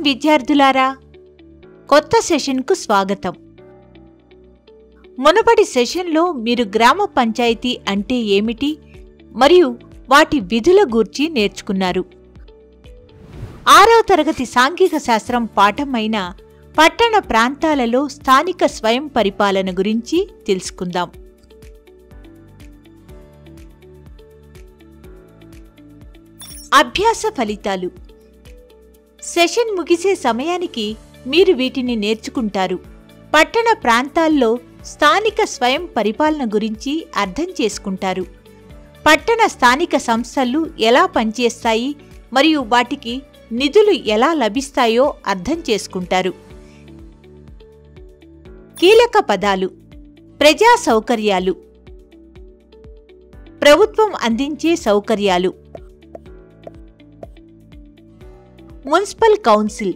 విద్యార్థులారా, కొత్త సెషన్కు స్వాగతం. మునుపటి సెషన్లో మీరు గ్రామ పంచాయతీ అంటే ఏమిటి మరియు వాటి విధుల గూర్చి నేర్చుకున్నారు. 6వ తరగతి సాంఘిక శాస్త్రం పాఠమైన పట్టణ ప్రాంతాలలో స్థానిక స్వయం పరిపాలన గురించి తెలుసుకుందాం. అభ్యాస ఫలితాలు. సెషన్ ముగిసే సమయానికి మీరు వీటిని నేర్చుకుంటారు. పట్టణ ప్రాంతాల్లో స్థానిక స్వయం పరిపాలన గురించి అర్థం చేసుకుంటారు. పట్టణ స్థానిక సంస్థలు ఎలా పనిచేస్తాయి మరియు వాటికి నిధులు ఎలా లభిస్తాయో అర్థం చేసుకుంటారు. కీలక పదాలు: ప్రజా సౌకర్యాలు, ప్రభుత్వం అందించే సౌకర్యాలు, మున్సిపల్ కౌన్సిల్,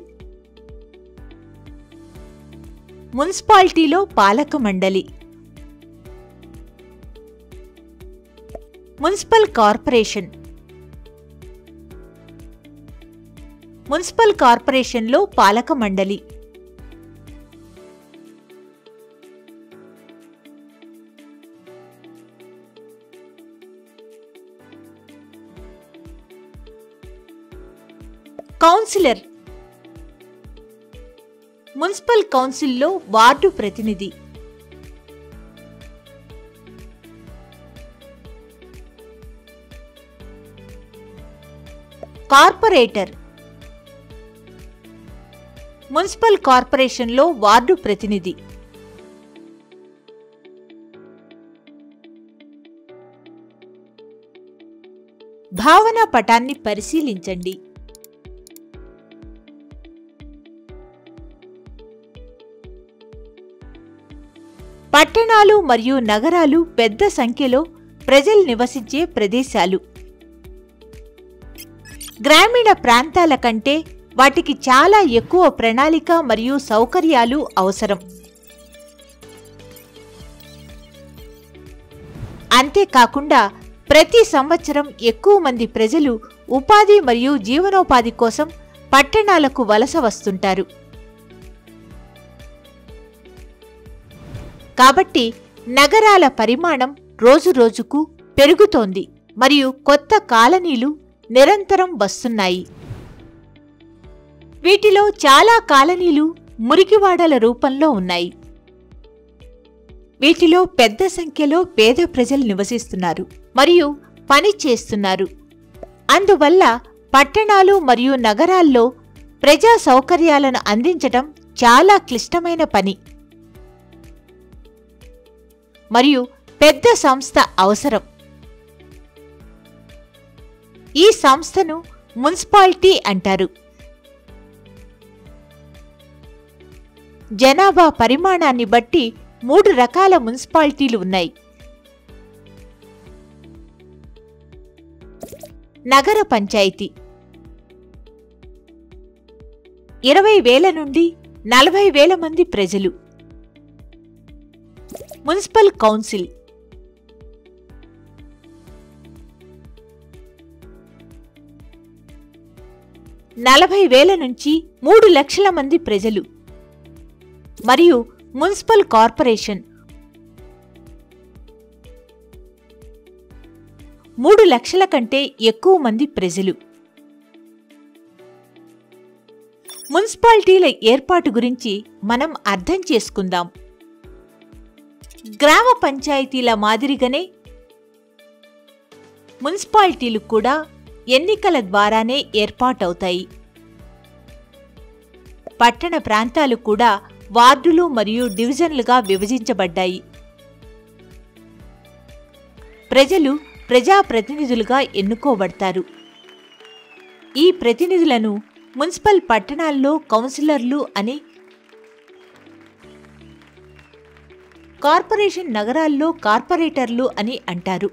మున్సిపాలిటీలో పాలక మండలి, మున్సిపల్ కార్పొరేషన్, మున్సిపల్ కార్పొరేషన్లో పాలక మండలి, కౌన్సిలర్, మున్సిపల్ కౌన్సిల్లో వార్డు ప్రతినిధి, కార్పొరేటర్, మున్సిపల్ కార్పొరేషన్లో వార్డు ప్రతినిధి. భావనా పటాన్ని పరిశీలించండి. పట్టణాలు మరియు నగరాలు పెద్ద సంఖ్యలో ప్రజలు నివసించే ప్రదేశాలు. గ్రామీణ ప్రాంతాల కంటే వాటికి చాలా ఎక్కువ ప్రణాళిక మరియు సౌకర్యాలు అవసరం. అంతేకాకుండా ప్రతి సంవత్సరం ఎక్కువ మంది ప్రజలు ఉపాధి మరియు జీవనోపాధి కోసం పట్టణాలకు వలస వస్తుంటారు. కాబట్టి నగరాల పరిమాణం రోజురోజుకు పెరుగుతోంది మరియు కొత్త కాలనీలు నిరంతరం వస్తున్నాయి. వీటిలో చాలా కాలనీలు మురికివాడల రూపంలో ఉన్నాయి. వీటిలో పెద్ద సంఖ్యలో పేద ప్రజలు నివసిస్తున్నారు మరియు పని చేస్తున్నారు. అందువల్ల పట్టణాలు మరియు నగరాల్లో ప్రజా సౌకర్యాలను అందించడం చాలా క్లిష్టమైన పని మరియు పెద్ద సంస్థ అవసరం. ఈ సంస్థను మున్సిపాలిటీ అంటారు. జనాభా పరిమాణాన్ని బట్టి 3 రకాల మున్సిపాలిటీలు ఉన్నాయి. నగర పంచాయతీ 20,000 నుండి 40,000 మంది ప్రజలు. మున్సిపల్ కౌన్సిల్ 40,000 నుంచి 3 లక్షల మంది ప్రజలు. మరియు మున్సిపల్ కార్పొరేషన్ 3 లక్షల కంటే ఎక్కువ మంది ప్రజలు. మున్సిపాలిటీల ఏర్పాటు గురించి మనం అర్థం చేసుకుందాం. గ్రామ పంచాయతీల మాదిరిగానే మున్సిపాలిటీలు కూడా ఎన్నికల ద్వారానే ఏర్పాటవుతాయి. పట్టణ ప్రాంతాలు కూడా వార్డులు మరియు డివిజన్లుగా విభజించబడ్డాయి. ప్రజలు ప్రజాప్రతినిధులుగా ఎన్నుకోబడతారు. ఈ ప్రతినిధులను మున్సిపల్ పట్టణాల్లో కౌన్సిలర్లు అని, కార్పొరేషన్ నగరాల్లో కార్పొరేటర్లు అని అంటారు.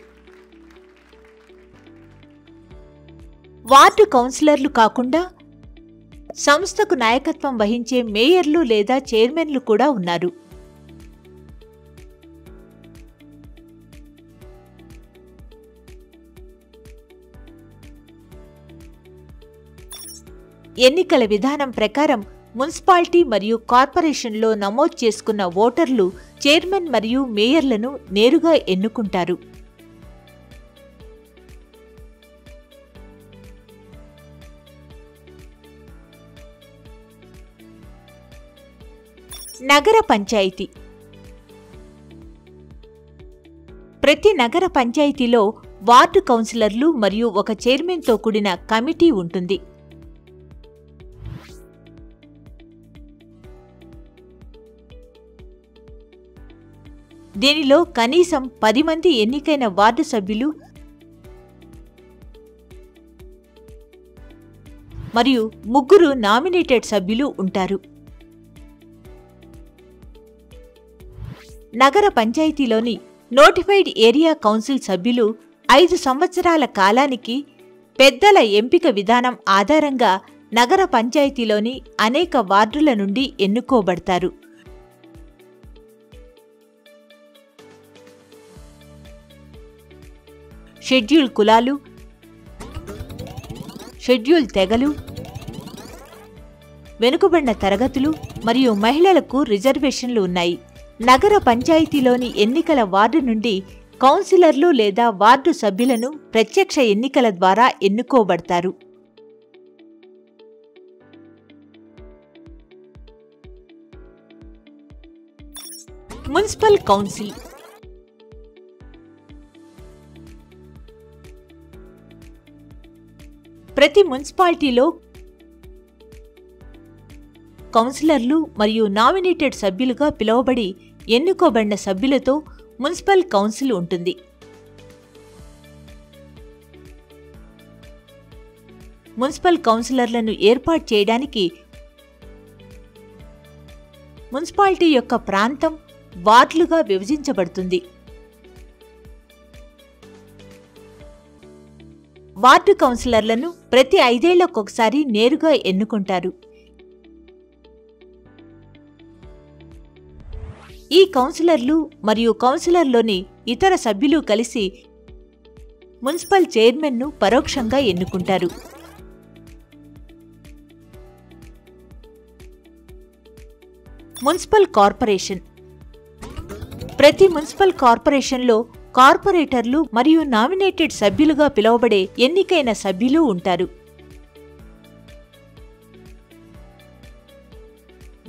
వార్డు కౌన్సిలర్లు కాకుండా సంస్థకు నాయకత్వం వహించే మేయర్లు లేదా చైర్మన్లు కూడా ఉన్నారు. ఎన్నికల విధానం ప్రకారం మున్సిపాలిటీ మరియు కార్పొరేషన్లో నమోదు చేసుకున్న ఓటర్లు చైర్మన్ మరియు మేయర్లను నేరుగా ఎన్నుకుంటారు. నగర పంచాయతీ. ప్రతి నగర పంచాయతీలో వార్డు కౌన్సిలర్లు మరియు ఒక చైర్మన్తో కూడిన కమిటీ ఉంటుంది. దీనిలో కనీసం 10 మంది ఎన్నికైన వార్డు సభ్యులు మరియు 3 నామినేటెడ్ సభ్యులు ఉంటారు. నగర పంచాయతీలోని నోటిఫైడ్ ఏరియా కౌన్సిల్ సభ్యులు 5 సంవత్సరాల కాలానికి పెద్దల ఎంపిక విధానం ఆధారంగా నగర పంచాయతీలోని అనేక వార్డుల నుండి ఎన్నుకోబడతారు. షెడ్యూల్ కులాలు, షెడ్యూల్ తెగలు, వెనుకబడిన తరగతులు మరియు మహిళలకు రిజర్వేషన్లు ఉన్నాయి. నగర పంచాయతీలోని ఎన్నికల వార్డు నుండి కౌన్సిలర్లు లేదా వార్డు సభ్యులను ప్రత్యక్ష ఎన్నికల ద్వారా ఎన్నుకోబడతారు. Municipal council. ప్రతి మున్సిపాలిటీలో కౌన్సిలర్లు మరియు నామినేటెడ్ సభ్యులుగా పిలువబడి ఎన్నుకోబడిన సభ్యులతో మున్సిపల్ కౌన్సిల్ ఉంటుంది. మున్సిపల్ కౌన్సిలర్లను ఏర్పాటు చేయడానికి మున్సిపాలిటీ యొక్క ప్రాంతం వార్డులుగా విభజించబడుతుంది. వార్డు కౌన్సిలర్లను ప్రతి 5 ఏళ్లకొకసారి నేరుగా ఎన్నుకుంటారు. ఈ కౌన్సిలర్లు మరియు కౌన్సిలర్లోని ఇతర సభ్యులు కలిసి మున్సిపల్ చైర్మన్ను పరోక్షంగా ఎన్నుకుంటారు. Municipal corporation. ప్రతి మున్సిపల్ కార్పొరేషన్లో కార్పొరేటర్లు మరియు నామినేటెడ్ సభ్యులుగా పిలువబడే ఎన్నికైన సభ్యులు ఉంటారు.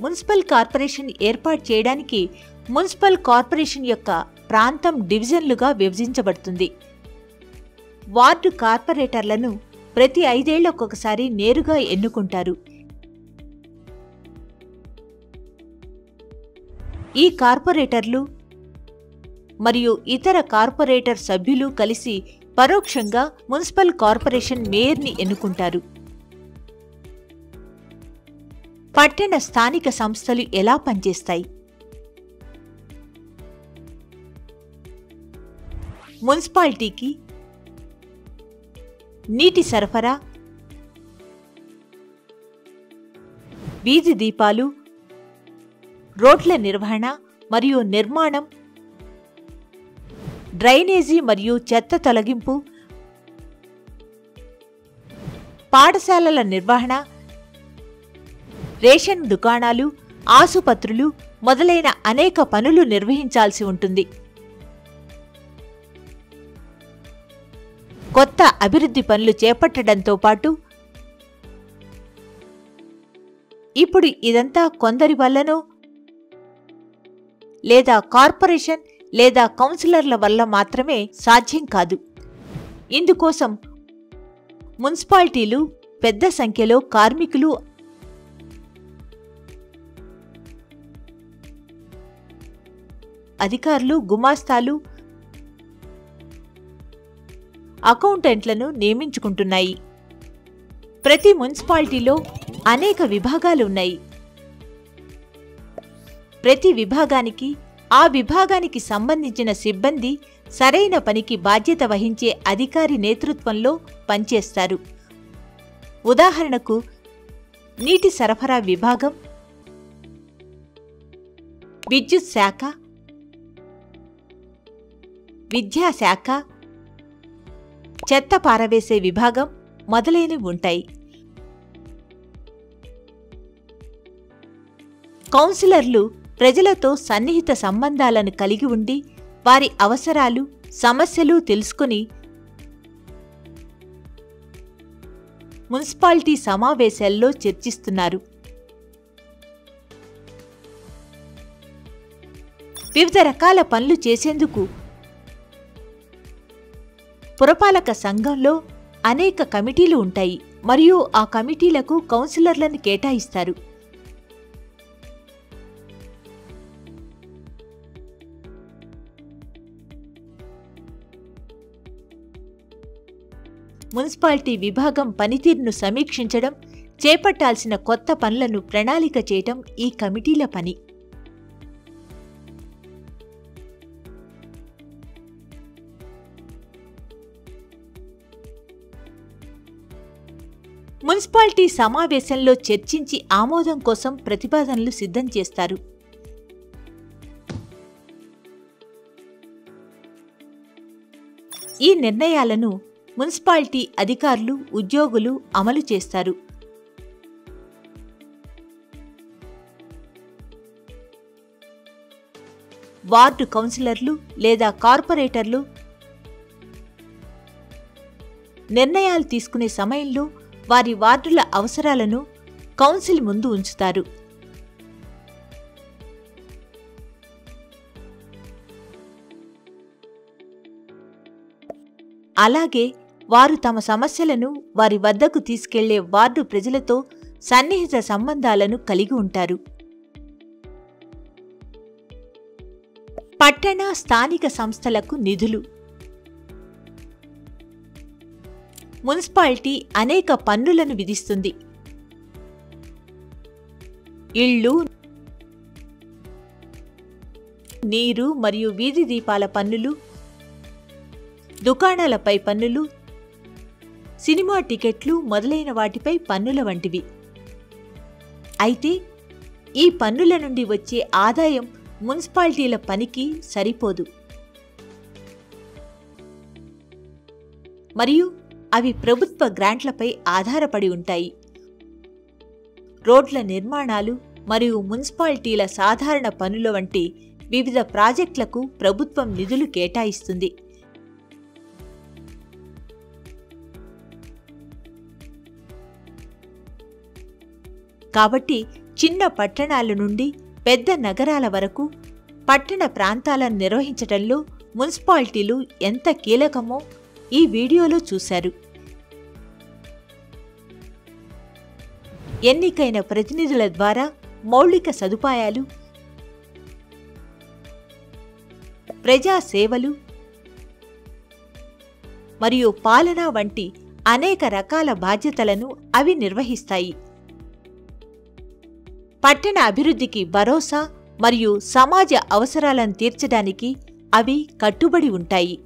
మున్సిపల్ కార్పొరేషన్ ఏర్పాటు చేయడానికి మున్సిపల్ కార్పొరేషన్ యొక్క ప్రాంతం డివిజన్లుగా విభజించబడుతుంది. వార్డు కార్పొరేటర్లను ప్రతి 5 ఏళ్లకొకసారి నేరుగా ఎన్నుకుంటారు. ఈ కార్పొరేటర్లు మరియు ఇతర కార్పొరేటర్ సభ్యులు కలిసి పరోక్షంగా మున్సిపల్ కార్పొరేషన్ మేయర్ని ఎన్నుకుంటారు. పట్టణ స్థానిక సంస్థలు ఎలా పనిచేస్తాయి? మున్సిపాలిటీకి నీటి సరఫరా, వీధి దీపాలు, రోడ్ల నిర్వహణ మరియు నిర్మాణం, డ్రైనేజీ మరియు చెత్త తొలగింపు, పాఠశాలల నిర్వహణ, రేషన్ దుకాణాలు, ఆసుపత్రులు మొదలైన అనేక పనులు నిర్వహించాల్సి ఉంటుంది. కొత్త అభివృద్ధి పనులు చేపట్టడంతో పాటు ఇప్పుడు ఇదంతా కొందరి వల్లనో లేదా కార్పొరేషన్ లేదా కౌన్సిలర్ల వల్ల మాత్రమే సాధ్యం కాదు. ఇందుకోసం మున్సిపాలిటీలు పెద్ద సంఖ్యలో కార్మికులు, అధికారులు, గుమాస్తాలు, అకౌంటెంట్లను నియమించుకుంటున్నాయి. ప్రతి మున్సిపాలిటీలో అనేక విభాగాలు ఉన్నాయి. ప్రతి విభాగానికి ఆ విభాగానికి సంబంధించిన సిబ్బంది సరైన పనికి బాధ్యత వహించే అధికారి నేతృత్వంలో పనిచేస్తారు. ఉదాహరణకు నీటి సరఫరా విభాగం, విద్యుత్ శాఖ, విద్యాశాఖ, చెత్త పారవేసే విభాగం మొదలైనవి ఉంటాయి. కౌన్సిలర్లు ప్రజలతో సన్నిహిత సంబంధాలను కలిగి ఉండి వారి అవసరాలు, సమస్యలు తెలుసుకుని మున్సిపాలిటీ సమావేశాల్లో చర్చిస్తున్నారు. వివిధ రకాల పనులు చేసేందుకు పురపాలక సంఘంలో అనేక కమిటీలు ఉంటాయి మరియు ఆ కమిటీలకు కౌన్సిలర్లను కేటాయిస్తారు. మున్సిపాలిటీ విభాగం పనితీరును సమీక్షించడం, చేపట్టాల్సిన కొత్త పనులను ప్రణాళిక చేయటం ఈ కమిటీల పని. మున్సిపాలిటీ సమావేశంలో చర్చించి ఆమోదం కోసం ప్రతిపాదనలు సిద్ధం చేస్తారు. ఈ నిర్ణయాలను మున్సిపాలిటీ అధికారులు, ఉద్యోగులు అమలు చేస్తారు. వార్డు కౌన్సిలర్లు లేదా కార్పొరేటర్లు నిర్ణయాలు తీసుకునే సమయంలో వారి వార్డుల అవసరాలను కౌన్సిల్ ముందు ఉంచుతారు. అలాగే వారు తమ సమస్యలను వారి వద్దకు తీసుకెళ్లే వార్డు ప్రజలతో సన్నిహిత సంబంధాలను కలిగి ఉంటారు. పట్టణ, స్థానిక సంస్థలకు నిధులు. మున్సిపాలిటీ అనేక పన్నులను విధిస్తుంది. ఇళ్ళు, నీరు మరియు వీధి దీపాల పన్నులు, దుకాణాలపై పన్నులు, సినిమా టికెట్లు మొదలైన వాటిపై పన్నుల వంటివి. అయితే ఈ పన్నుల నుండి వచ్చే ఆదాయం మున్సిపాలిటీల పనికి సరిపోదు మరియు అవి ప్రభుత్వ గ్రాంట్లపై ఆధారపడి ఉంటాయి. రోడ్ల నిర్మాణాలు మరియు మున్సిపాలిటీల సాధారణ పనుల వంటి వివిధ ప్రాజెక్టులకు ప్రభుత్వం నిధులు కేటాయిస్తుంది. కాబట్టి చిన్న పట్టణాల నుండి పెద్ద నగరాల వరకు పట్టణ ప్రాంతాలను నిర్వహించటంలో మున్సిపాలిటీలు ఎంత కీలకమో ఈ వీడియోలో చూశారు. ఎన్నికైన ప్రతినిధుల ద్వారా మౌలిక సదుపాయాలు, ప్రజా సేవలు మరియు పాలన వంటి అనేక రకాల బాధ్యతలను అవి నిర్వహిస్తాయి. పట్టణ అభివృద్ధికి భరోసా మరియు సమాజ అవసరాలను తీర్చడానికి అవి కట్టుబడి ఉంటాయి.